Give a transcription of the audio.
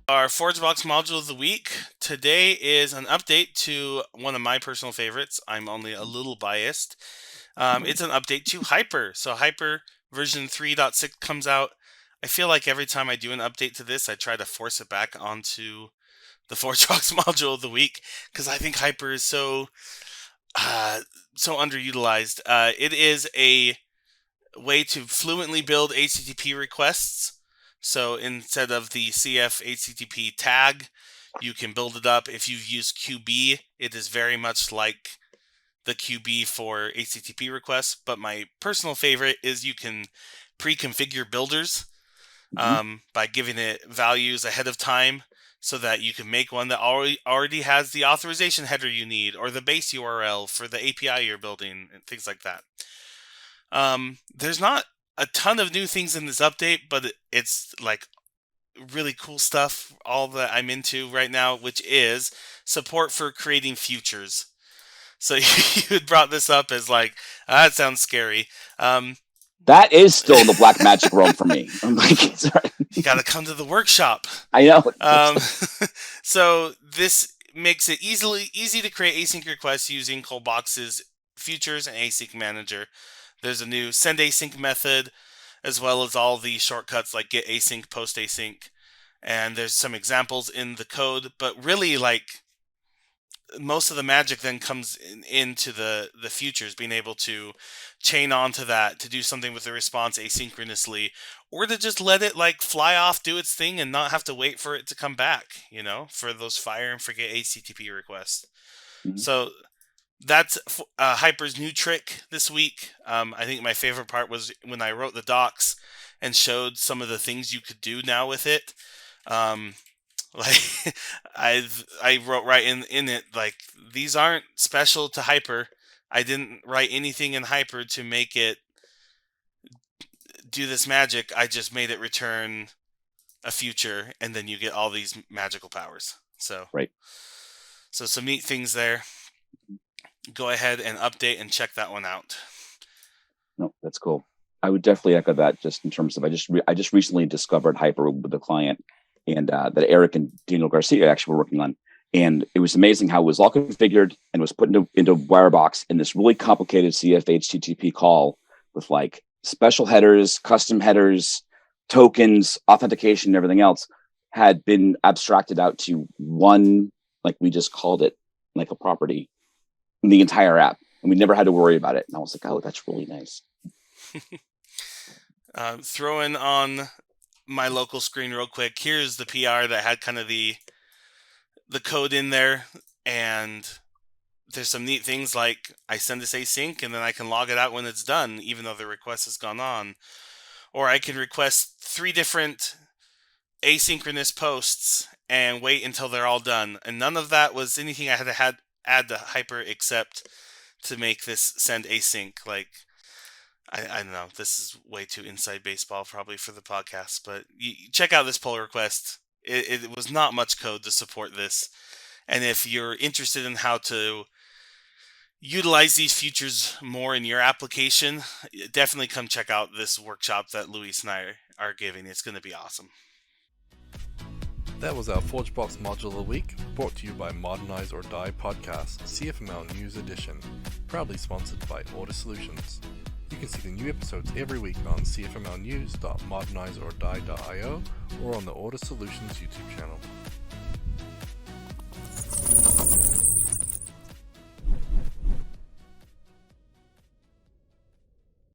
Our ForgeBox module of the week today is an update to one of my personal favorites. I'm only a little biased. It's an update to Hyper. So Hyper version 3.6 comes out. I feel like every time I do an update to this, I try to force it back onto the ForgeBox module of the week because I think Hyper is so underutilized. It is a way to fluently build HTTP requests. So instead of the CF HTTP tag, you can build it up. If you've used QB, it is very much like the QB for HTTP requests. But my personal favorite is you can pre-configure builders by giving it values ahead of time so that you can make one that already has the authorization header you need or the base URL for the API you're building and things like that. There's not a ton of new things in this update, but it's like really cool stuff, all that I'm into right now, which is support for creating futures. So you had brought this up as like, that sounds scary. That is still the black magic world for me. I'm like, sorry. You got to come to the workshop. I know. So this makes it easy to create async requests using ColdBox's futures and AsyncManager. There's a new send async method, as well as all the shortcuts like get async, post async, and there's some examples in the code. But really, like most of the magic then comes into the futures, being able to chain onto that to do something with the response asynchronously, or to just let it like fly off, do its thing, and not have to wait for it to come back. For those fire and forget HTTP requests. Mm-hmm. So that's Hyper's new trick this week. I think my favorite part was when I wrote the docs and showed some of the things you could do now with it. Like I wrote right in it, like, these aren't special to Hyper. I didn't write anything in Hyper to make it do this magic. I just made it return a future, and then you get all these magical powers. So right. So some neat things there. Go ahead and update and check that one out. No, that's cool. I would definitely echo that, just in terms of I just recently discovered Hyper with a client, and that Eric and Daniel Garcia actually were working on, and it was amazing how it was all configured and was put into Wirebox in this really complicated CF HTTP call with like special headers, custom headers, tokens, authentication, and everything else had been abstracted out to one, like we just called it, like a property in the entire app, and we never had to worry about it. And I was like, oh, that's really nice. Throwing on my local screen real quick. Here's the PR that had kind of the code in there, and there's some neat things like I send this async and then I can log it out when it's done, even though the request has gone on. Or I can request 3 different asynchronous posts and wait until they're all done. And none of that was anything I had to add to Hyper except to make this send async. Like, I don't know, this is way too inside baseball probably for the podcast, but you check out this pull request. It was not much code to support this. And if you're interested in how to utilize these features more in your application, definitely come check out this workshop that Luis and I are giving. It's going to be awesome. That was our ForgeBox module of the week, brought to you by Modernize or Die Podcast, CFML News Edition, proudly sponsored by Order Solutions. You can see the new episodes every week on cfmlnews.modernizeordie.io or on the Order Solutions YouTube channel.